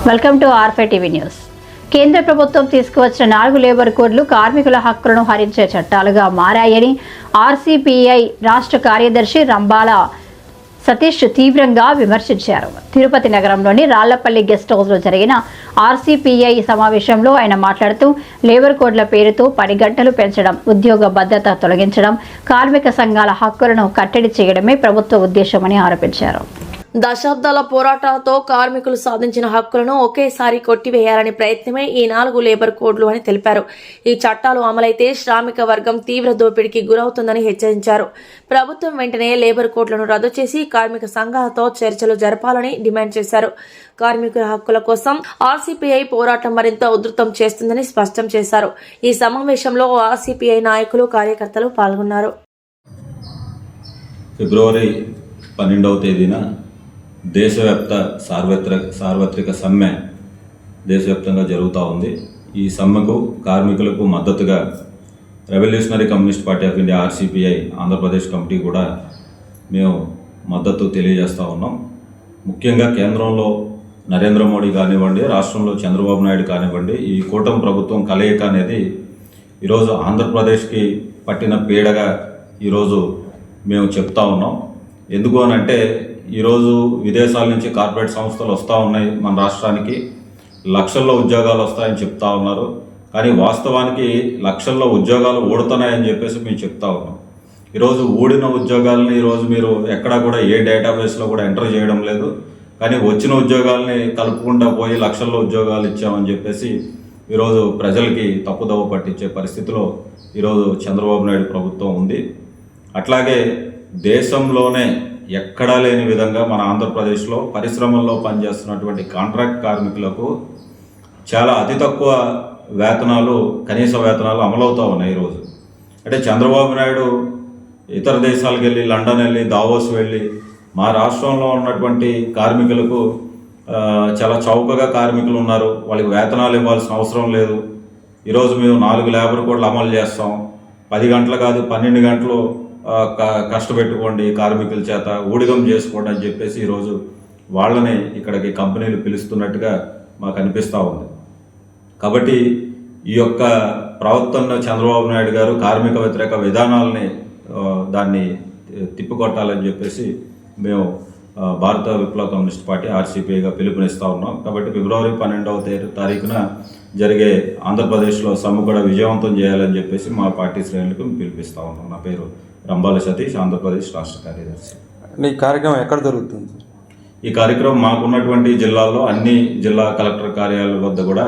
Welcome to R5 TV news. కేంద్ర ప్రభుత్వం తీసుకువచ్చిన 4 లేబర్ కోడ్లు కార్మికుల హక్కులను హరించే చట్టాలుగా మారాయని ఆర్సీపీఐ రాష్ట్ర కార్యదర్శి రంబాల సతీష్ తీవ్రంగా విమర్శించారు. తిరుపతి నగరంలోని రాళ్లపల్లి గెస్ట్ హౌస్లో జరిగిన ఆర్సీపీఐ సమావేశంలో ఆయన మాట్లాడుతూ లేబర్ కోడ్ల పేరుతో పని గంటలు పెంచడం, ఉద్యోగ భద్రత తొలగించడం, కార్మిక సంఘాల హక్కులను కట్టడి చేయడమే ప్రభుత్వ ఉద్దేశమని ఆరోపించారు. దశాబ్దాల పోరాటాలతో కార్మికులు సాధించిన హక్కులను ఒకేసారి కొట్టివేయాలనే ప్రయత్నమే ఈ 4 లేబర్ కోడ్లు అని తెలిపారు. ఈ చట్టాలు అమలైతే శ్రామిక వర్గం తీవ్ర దోపిడీకి గురవుతుందని హెచ్చరించారు. ప్రభుత్వం వెంటనే లేబర్ కోడ్లను రద్దు చేసి కార్మిక సంఘాలతో చర్చలు జరపాలని డిమాండ్ చేశారు. కార్మికుల హక్కుల కోసం ఆర్సీపీఐ పోరాటం మరింత ఉధృతం చేస్తుందని స్పష్టం చేశారు. ఈ సమావేశంలో ఆర్సీపీఐ నాయకులు, కార్యకర్తలు పాల్గొన్నారు. ఫిబ్రవరి 12వ తేదీన దేశవ్యాప్త సార్వత్రిక సమ్మె దేశవ్యాప్తంగా జరుగుతూ ఉంది. ఈ సమ్మెకు కార్మికులకు మద్దతుగా revolutionary communist party of India ఆర్సీపీఐ Andhra Pradesh committee కూడా మేము మద్దతు తెలియజేస్తూ ఉన్నాం. ముఖ్యంగా కేంద్రంలో నరేంద్ర మోడీ కానివ్వండి, రాష్ట్రంలో చంద్రబాబు నాయుడు కానివ్వండి, ఈ కూటమి ప్రభుత్వం కలయిక అనేది ఈరోజు ఆంధ్రప్రదేశ్కి పట్టిన పీడగా ఈరోజు మేము చెప్తా ఉన్నాం. ఎందుకు అనంటే ఈరోజు విదేశాల నుంచి కార్పొరేట్ సంస్థలు వస్తూ ఉన్నాయి, మన రాష్ట్రానికి లక్షల్లో ఉద్యోగాలు వస్తాయని చెప్తా ఉన్నారు. కానీ వాస్తవానికి లక్షల్లో ఉద్యోగాలు ఊడుతున్నాయని చెప్పేసి మేము చెప్తా ఉన్నాం. ఈరోజు ఊడిన ఉద్యోగాలని ఈరోజు మీరు ఎక్కడా కూడా ఏ డేటాబేస్లో కూడా ఎంటర్ చేయడం లేదు. కానీ వచ్చిన ఉద్యోగాలని కలుపుకుండా పోయి లక్షల్లో ఉద్యోగాలు ఇచ్చామని చెప్పేసి ఈరోజు ప్రజలకి తప్పుదోవ పట్టించే పరిస్థితిలో ఈరోజు చంద్రబాబు నాయుడు ప్రభుత్వం ఉంది. అట్లాగే దేశంలోనే ఎక్కడా లేని విధంగా మన ఆంధ్రప్రదేశ్లో పరిశ్రమల్లో పనిచేస్తున్నటువంటి కాంట్రాక్ట్ కార్మికులకు చాలా అతి తక్కువ వేతనాలు, కనీస వేతనాలు అమలవుతూ ఉన్నాయి ఈరోజు. అంటే చంద్రబాబు నాయుడు ఇతర దేశాలకు వెళ్ళి, లండన్ వెళ్ళి, దావోస్ వెళ్ళి మా రాష్ట్రంలో ఉన్నటువంటి కార్మికులకు చాలా చౌకగా కార్మికులు ఉన్నారు, వాళ్ళకి వేతనాలు ఇవ్వాల్సిన అవసరం లేదు, ఈరోజు మేము 4 లేబర్ కోడ్లు అమలు చేస్తాం, 10 గంటలు కాదు 12 గంటలు కష్టపెట్టుకోండి కార్మికుల చేత, ఊడిగం చేసుకోండి అని చెప్పేసి ఈరోజు వాళ్ళని ఇక్కడికి కంపెనీలు పిలుస్తున్నట్టుగా మాకు అనిపిస్తూ ఉంది. కాబట్టి ఈ యొక్క ప్రవర్తన చంద్రబాబు నాయుడు గారు కార్మిక వ్యతిరేక విధానాలని దాన్ని తిప్పికొట్టాలని చెప్పేసి మేము భారత విప్లవ కమ్యూనిస్ట్ పార్టీ ఆర్సీపీఐగా పిలుపునిస్తూ ఉన్నాం. కాబట్టి ఫిబ్రవరి 12వ తారీఖున జరిగే ఆంధ్రప్రదేశ్లో సమ్మె కూడా విజయవంతం చేయాలని చెప్పేసి మా పార్టీ శ్రేణులకు పిలిపిస్తూ ఉన్నాం. నా పేరు రంబాల సతీష్, ఆంధ్రప్రదేశ్ రాష్ట్ర కార్యదర్శి. ఈ కార్యక్రమం ఎక్కడ జరుగుతుంది? ఈ కార్యక్రమం మాకున్నటువంటి జిల్లాల్లో అన్ని జిల్లా కలెక్టర్ కార్యాలయాల వద్ద కూడా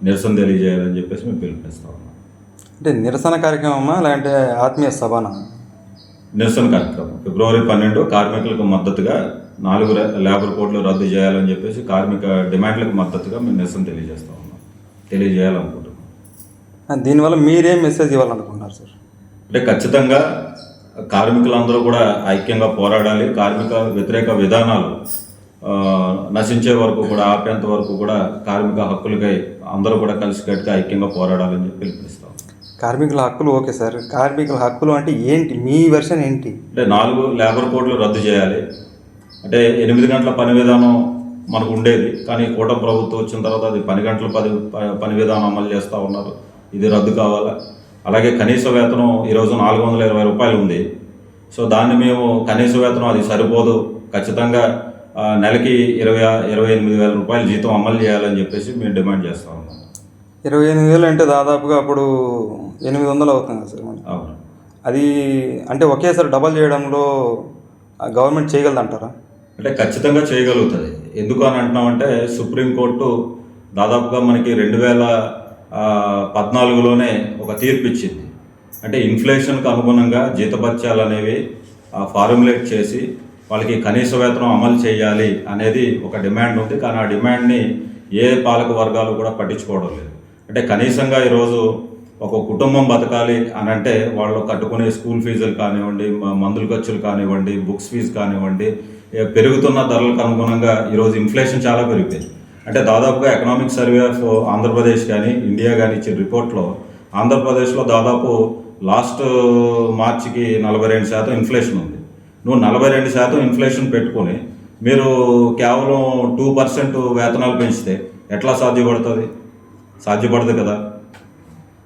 నిరసన తెలియజేయాలని చెప్పేసి మేము పిలుపునిస్తూ ఉన్నాం. అంటే నిరసన కార్యక్రమమా లేదంటే ఆత్మీయ సభనా? నిరసన కార్యక్రమం ఫిబ్రవరి 12 కార్మికులకు మద్దతుగా 4 లేబర్ కోడ్లు రద్దు చేయాలని చెప్పేసి కార్మిక డిమాండ్లకు మద్దతుగా మేము నిరసన తెలియజేయాలనుకుంటున్నాం. దీనివల్ల మీరేం మెసేజ్ ఇవ్వాలనుకుంటున్నారు సార్? అంటే ఖచ్చితంగా కార్మికులందరూ కూడా ఐక్యంగా పోరాడాలి. కార్మిక వ్యతిరేక విధానాలు నశించే వరకు కూడా, ఆపేంత వరకు కూడా కార్మిక హక్కులకై అందరూ కూడా కలిసికట్టుగా ఐక్యంగా పోరాడాలని చెప్పి పిలుపునిస్తాం. కార్మికుల హక్కులు ఓకే సార్, కార్మికుల హక్కులు అంటే ఏంటి, మీ వెర్షన్ ఏంటి? అంటే 4 లేబర్ కోడ్లు రద్దు చేయాలి. అంటే 8 గంటల పని విధానం మనకు ఉండేది, కానీ కూటమి ప్రభుత్వం వచ్చిన తర్వాత అది 10 గంటల పని విధానం అమలు చేస్తూ ఉన్నారు. ఇది రద్దు కావాలా. అలాగే కనీస వేతనం ఈరోజు 420 రూపాయలు ఉంది. సో దాన్ని మేము కనీస వేతనం అది సరిపోదు, ఖచ్చితంగా నెలకి 28,000 రూపాయల జీతం అమలు చేయాలని చెప్పేసి మేము డిమాండ్ చేస్తూ ఉన్నాం. 28,000 అంటే దాదాపుగా అప్పుడు 800 అవుతుంది కదా సార్. అవును. అది అంటే ఒకేసారి డబల్ చేయడంలో గవర్నమెంట్ చేయగలదంటారా? అంటే ఖచ్చితంగా చేయగలుగుతుంది. ఎందుకు అని అంటున్నామంటే సుప్రీంకోర్టు దాదాపుగా మనకి 2014లోనే ఒక తీర్పు ఇచ్చింది. అంటే ఇన్ఫ్లేషన్కి అనుగుణంగా జీతభత్యాలు అనేవి ఫార్ములేట్ చేసి వాళ్ళకి కనీస వేతనం అమలు చేయాలి అనేది ఒక డిమాండ్ ఉంది. కానీ ఆ డిమాండ్ని ఏ పాలక వర్గాలు కూడా పట్టించుకోవడం లేదు. అంటే కనీసంగా ఈరోజు ఒక కుటుంబం బతకాలి అని అంటే వాళ్ళు కట్టుకునే స్కూల్ ఫీజులు కానివ్వండి, మందుల ఖర్చులు కానివ్వండి, బుక్స్ ఫీజు కానివ్వండి, పెరుగుతున్న ధరలకు అనుగుణంగా ఈరోజు ఇన్ఫ్లేషన్ చాలా పెరిగిపోయింది. అంటే దాదాపుగా ఎకనామిక్ సర్వే ఆఫ్ ఆంధ్రప్రదేశ్ కానీ ఇండియా కానీ ఇచ్చిన రిపోర్ట్లో ఆంధ్రప్రదేశ్లో దాదాపు లాస్ట్ మార్చికి 42% ఇన్ఫ్లేషన్ ఉంది. నువ్వు 42% ఇన్ఫ్లేషన్ పెట్టుకొని మీరు కేవలం 2% వేతనాలు పెంచితే ఎట్లా సాధ్యపడుతుంది? సాధ్యపడదు కదా.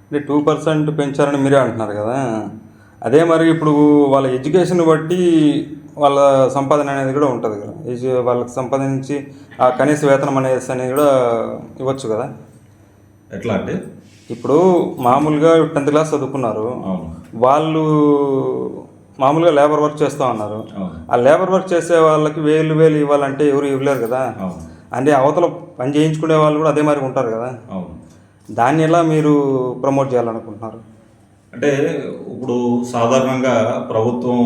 అంటే 2% పెంచారని మీరే అంటున్నారు కదా. అదే మరి ఇప్పుడు వాళ్ళ ఎడ్యుకేషన్ బట్టి వాళ్ళ సంపాదన అనేది కూడా ఉంటుంది కదా. వాళ్ళకి సంపాదించి ఆ కనీస వేతనం అనేది కూడా ఇవ్వచ్చు కదా. ఎట్లా అంటే ఇప్పుడు మామూలుగా 10th క్లాస్ చదువుకున్నారు, అవును వాళ్ళు మామూలుగా లేబర్ వర్క్ చేస్తూ ఉన్నారు. అవును ఆ లేబర్ వర్క్ చేసే వాళ్ళకి వేలు ఇవ్వాలంటే ఎవరు ఇవ్వలేరు కదా. అవును అంటే అవతల పని చేయించుకునే వాళ్ళు కూడా అదే మరి ఉంటారు కదా. అవును. దాన్ని ఎలా మీరు ప్రమోట్ చేయాలనుకుంటున్నారు? అంటే ఇప్పుడు సాధారణంగా ప్రభుత్వం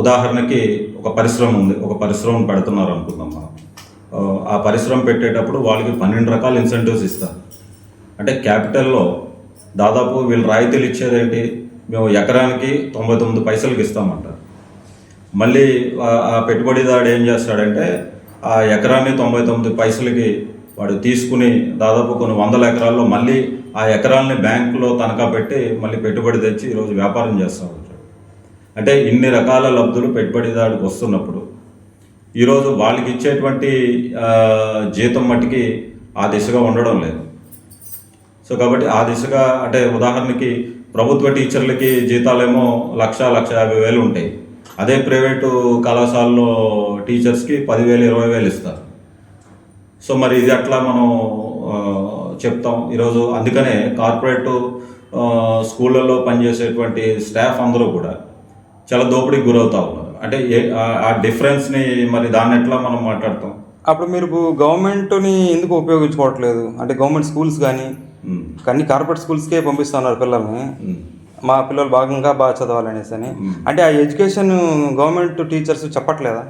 ఉదాహరణకి ఒక పరిశ్రమ ఉంది, ఒక పరిశ్రమను పెడుతున్నారు అనుకుందాం మనం. ఆ పరిశ్రమ పెట్టేటప్పుడు వాళ్ళకి 12 రకాల ఇన్సెంటివ్స్ ఇస్తారు. అంటే క్యాపిటల్లో దాదాపు వీళ్ళు రాయితీలు ఇచ్చేదేంటి, మేము ఎకరానికి 99 పైసలకి ఇస్తామంటారు. మళ్ళీ ఆ పెట్టుబడిదారుడు ఏం చేస్తాడంటే ఆ ఎకరాన్ని 99 పైసలకి వాడు తీసుకుని దాదాపు కొన్ని 100 ఎకరాల్లో మళ్ళీ ఆ ఎకరాలని బ్యాంకులో తనఖా పెట్టి మళ్ళీ పెట్టుబడి తెచ్చి ఈరోజు వ్యాపారం చేస్తూ ఉంటాడు. అంటే ఇన్ని రకాల లబ్ధులు పెట్టుబడిదారుడికి వస్తున్నప్పుడు ఈరోజు వాళ్ళకి ఇచ్చేటువంటి జీతం మట్టికి ఆ దిశగా ఉండడం లేదు. సో కాబట్టి ఆ దిశగా అంటే ఉదాహరణకి ప్రభుత్వ టీచర్లకి జీతాలేమో 1,50,000 ఉంటాయి. అదే ప్రైవేటు కళాశాలలో టీచర్స్కి 10,000 20,000 ఇస్తారు. సో మరి ఇది అట్లా మనం చెప్తాం ఈరోజు. అందుకనే కార్పొరేట్ స్కూళ్ళల్లో పనిచేసేటువంటి స్టాఫ్ అందరూ కూడా చాలా దోపిడీకి గురవుతూ ఉన్నారు. అంటే ఆ డిఫరెన్స్ని మరి దాన్ని ఎట్లా మనం మాట్లాడతాం? అప్పుడు మీరు గవర్నమెంట్ని ఎందుకు ఉపయోగించుకోవట్లేదు? అంటే గవర్నమెంట్ స్కూల్స్ కానీ అన్ని కార్పొరేట్ స్కూల్స్కే పంపిస్తున్నారు పిల్లల్ని, మా పిల్లలు బాగా చదవాలనేసి అని. అంటే ఆ ఎడ్యుకేషన్ గవర్నమెంట్ టీచర్స్ చెప్పట్లేదా?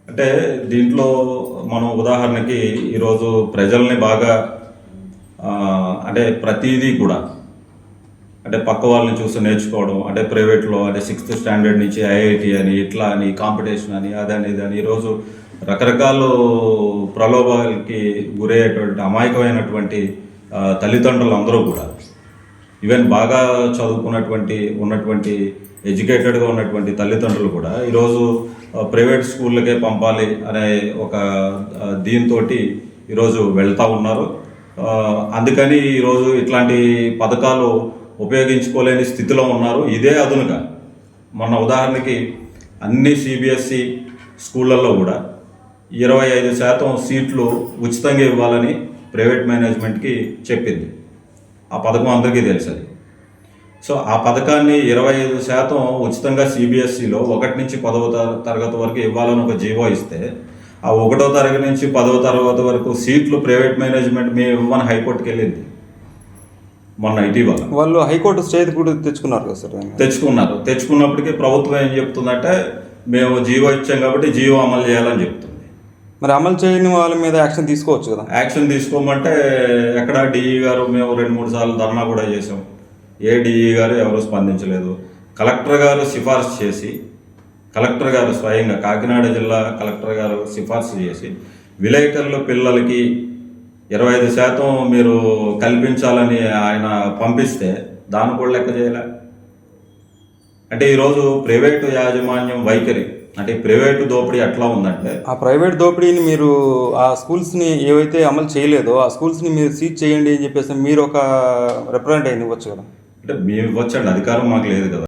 అంటే దీంట్లో మనం ఉదాహరణకి ఈరోజు ప్రజల్ని బాగా అంటే ప్రతిదీ కూడా అంటే పక్క వాళ్ళని చూసి నేర్చుకోవడం, అంటే ప్రైవేట్లో అంటే 6th స్టాండర్డ్ నుంచి IIT అని ఇట్లా అని కాంపిటీషన్ అని అదని ఇదని ఈరోజు రకరకాల ప్రలోభాలకి గురయ్యేటువంటి అమాయకమైనటువంటి తల్లిదండ్రులు అందరూ కూడా ఈవెన్ బాగా ఉన్నటువంటి ఎడ్యుకేటెడ్గా ఉన్నటువంటి తల్లిదండ్రులు కూడా ఈరోజు ప్రైవేట్ స్కూళ్ళకే పంపాలి అనే ఒక దీంతో ఈరోజు వెళ్తూ ఉన్నారు. అందుకని ఈరోజు ఇట్లాంటి పథకాలు ఉపయోగించుకోలేని స్థితిలో ఉన్నారు. ఇదే అదునుగా మొన్న ఉదాహరణకి అన్ని CBSE స్కూళ్ళల్లో కూడా 25% సీట్లు ఉచితంగా ఇవ్వాలని ప్రైవేట్ మేనేజ్మెంట్కి చెప్పింది. ఆ పథకం అందరికీ తెలుసు. సో ఆ పథకాన్ని 25% ఉచితంగా CBSEలో 1 నుంచి 10వ తరగతి వరకు ఇవ్వాలని ఒక జీవో ఇస్తే ఆ 1వ తరగతి నుంచి 10వ తరగతి వరకు సీట్లు ప్రైవేట్ మేనేజ్మెంట్ మేము ఇవ్వని హైకోర్టుకి వెళ్ళింది మొన్న ఇటీవల. వాళ్ళు హైకోర్టు స్టే కూడా తెచ్చుకున్నారు కదా సార్? తెచ్చుకున్నప్పటికీ ప్రభుత్వం ఏం చెప్తుందంటే మేము జీవో ఇచ్చాం కాబట్టి జీవో అమలు చేయాలని చెప్తుంది. మరి అమలు చేయని వాళ్ళ మీద యాక్షన్ తీసుకోవచ్చు కదా. యాక్షన్ తీసుకోమంటే ఎక్కడ DE గారు మేము 2-3 సార్లు ధర్నా కూడా చేసాం. ఏ DE గారు ఎవరు స్పందించలేదు. కలెక్టర్ గారు సిఫార్సు చేసి కలెక్టర్ గారు స్వయంగా కాకినాడ జిల్లా కలెక్టర్ గారు సిఫార్సు చేసి విలేకరుల పిల్లలకి 25% మీరు కల్పించాలని ఆయన పంపిస్తే దాన్ని కూడా లెక్క చేయలే. అంటే ఈరోజు ప్రైవేటు యాజమాన్యం వైఖరి అంటే ప్రైవేటు దోపిడీ ఎట్లా ఉందంటే ఆ ప్రైవేట్ దోపిడీని మీరు ఆ స్కూల్స్ని ఏవైతే అమలు చేయలేదో ఆ స్కూల్స్ని మీరు సీజ్ చేయండి అని చెప్పేసి మీరు ఒక రిప్రజెంట్ అయ్యి ఇవ్వచ్చు కదా. అంటే మేము ఇవ్వచ్చండి, అధికారం మాకు లేదు కదా.